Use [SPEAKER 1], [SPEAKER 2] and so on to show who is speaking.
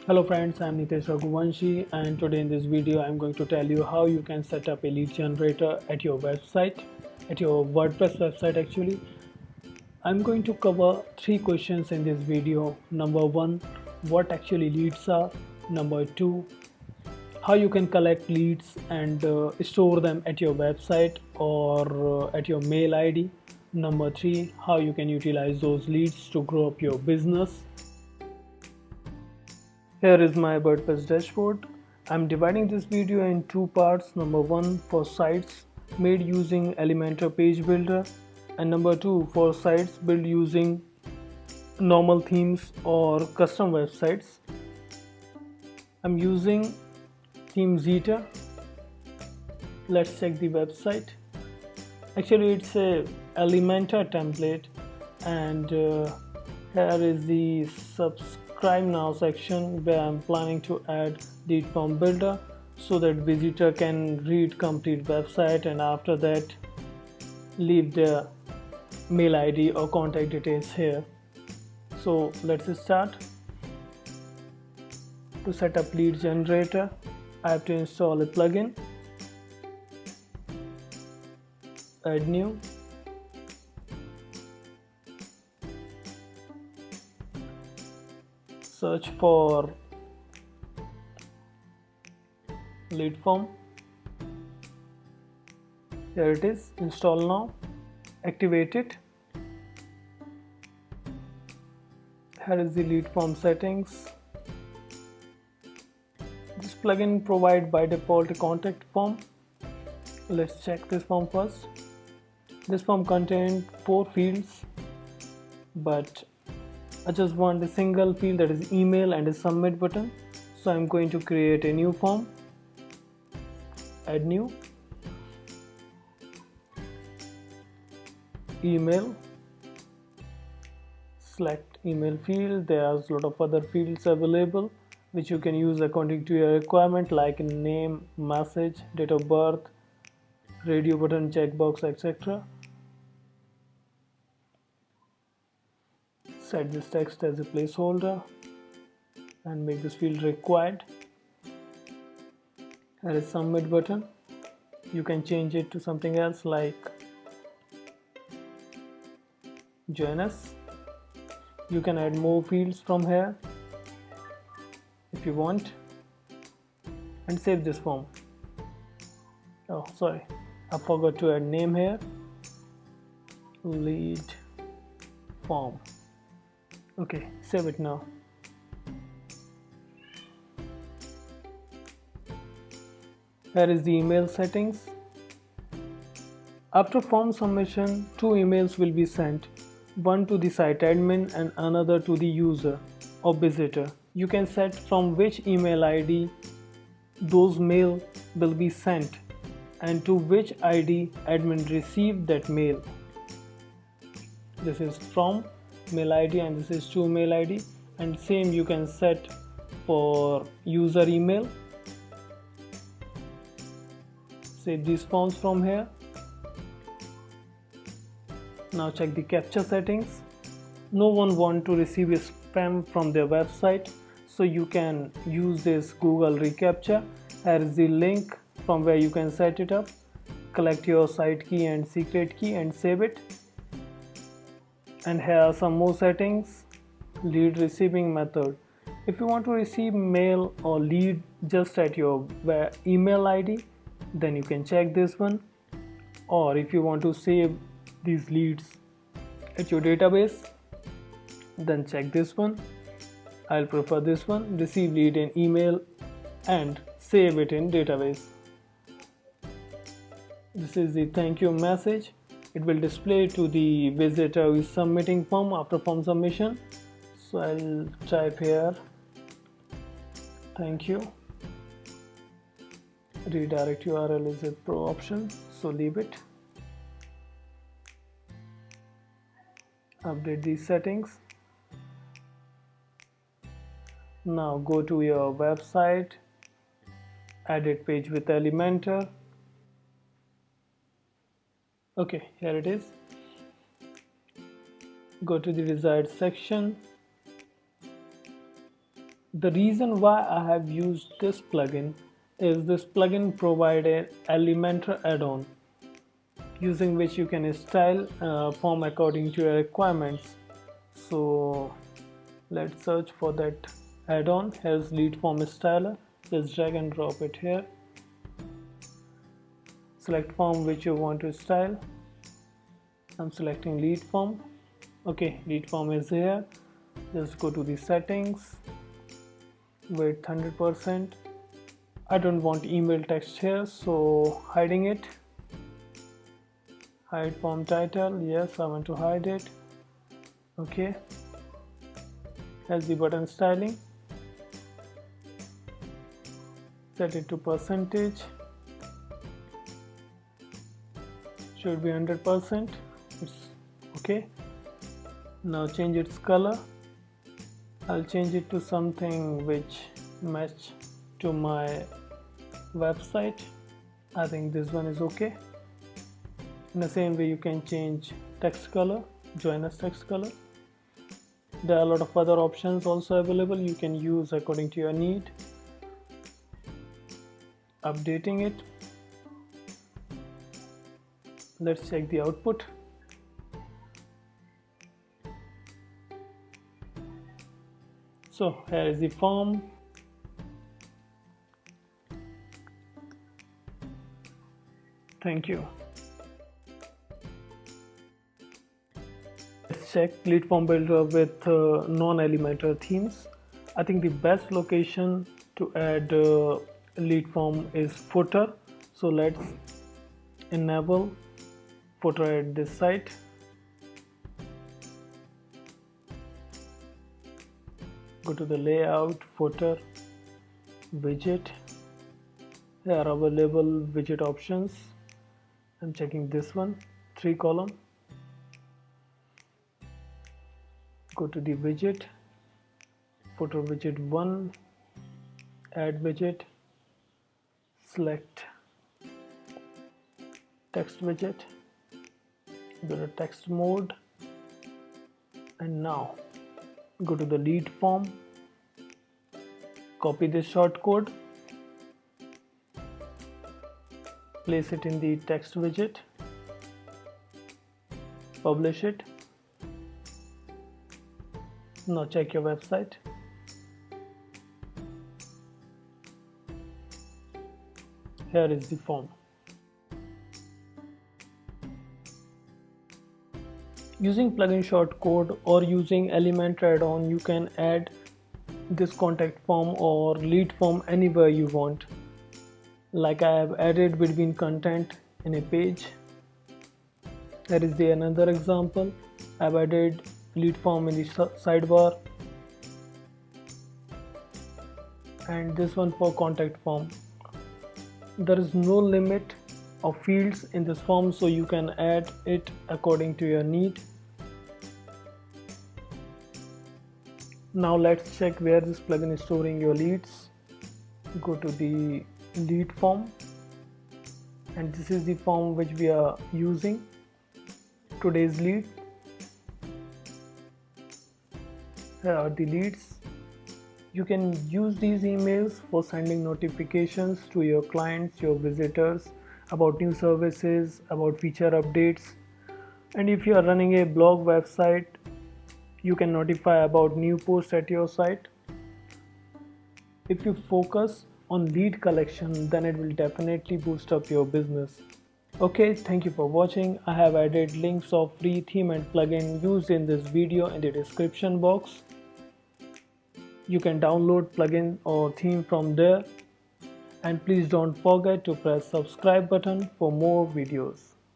[SPEAKER 1] Hello friends, I'm Nitesh Raghuvanshi, and today in this video I'm going to tell you how you can set up a lead generator at your website, at your WordPress website actually. I'm going to cover three questions in this video. Number one, what actually leads are. Number two, how you can collect leads and store them at your website or at your mail ID. Number three, how you can utilize those leads to grow up your business. Here is my WordPress dashboard. I'm dividing this video in two parts. Number one for sites made using Elementor page builder, and number two for sites built using normal themes or custom websites. I'm using theme Zeta. Let's check the website. Actually, it's a Elementor template, and here is the subscribe now section where I'm planning to add lead form builder so that visitor can read complete website and after that leave their mail ID or contact details here. So let's start. To set up lead generator, I have to install a plugin, add new, search for lead form. Here it is, install now, activate it. Here is the lead form settings. This plugin provides by default a contact form. Let's check this form first. This form contains 4 fields, but I just want a single field, that is email, and a submit button. So I'm going to create a new form, add new, email, select email field. There's a lot of other fields available which you can use according to your requirement, like name, message, date of birth, radio button, checkbox, etc. Set this text as a placeholder and make this field required. Here is submit button. You can change it to something else like join us. You can add more fields from here if you want, and save this form. Oh sorry, I forgot to add name here. Lead form. Okay, save it now. Here is the email settings. After form submission, 2 emails will be sent, one to the site admin and another to the user or visitor. You can set from which email ID those mail will be sent and to which ID admin received that mail. This is from mail ID and this is to mail ID, and same you can set for user email. Save these forms from here. Now check the captcha settings. No one wants to receive a spam from their website, so you can use this Google reCAPTCHA. Here is the link from where you can set it up. Collect your site key and secret key and save it. And here are some more settings. Lead receiving method. If you want to receive mail or lead just at your email ID, then you can check this one. Or if you want to save these leads at your database, then check this one. I'll prefer this one, receive lead in email and save it in database. This is the thank you message. It will display to the visitor who is submitting form after form submission. So I'll type here thank you. Redirect URL is a pro option, so leave it. Update these settings. Now go to your website, edit page with Elementor. Okay, here it is. Go to the desired section, The reason why I have used this plugin is this plugin provides an Elementor add-on using which you can style form according to your requirements. So let's search for that add-on. Here's lead form styler. Just drag and drop it here. Select form which you want to style. I'm selecting lead form. Okay, lead form is here. Just go to the settings, width 100%. I don't want email text here, so hiding it. Hide form title. Yes, I want to hide it. Okay, here's the button styling. Set it to percentage. Should be 100%. It's okay. Now change its color. I'll change it to something which match to my website. I think this one is okay. In the same way, you can change text color, join as text color. There are a lot of other options also available. You can use according to your need. Updating it. Let's check the output. So here is the form. Thank you. Let's check lead form builder with non-Elementor themes. I think the best location to add lead form is footer. So let's enable footer at this site. Go to the layout, footer, widget. There are available widget options. I'm checking this one, 3 column. Go to the widget, footer widget 1, add widget, select text widget, go to text mode, and now go to the lead form, copy this shortcode, place it in the text widget, publish it. Now check your website. Here is the form. Using plugin shortcode or using Elementor add-on, you can add this contact form or lead form anywhere you want. Like I have added between content in a page. There is another example. I've added lead form in the sidebar, and this one for contact form. There is no limit of fields in this form, so you can add it according to your need. Now let's check where this plugin is storing your leads. Go to the lead form, and this is the form which we are using, today's lead. Here are the leads. You can use these emails for sending notifications to your clients, your visitors, about new services, about feature updates. And if you are running a blog website, you can notify about new posts at your site. If you focus on lead collection, then it will definitely boost up your business. Okay, thank you for watching. I have added links of free theme and plugin used in this video in the description box. You can download plugin or theme from there. And please don't forget to press subscribe button for more videos.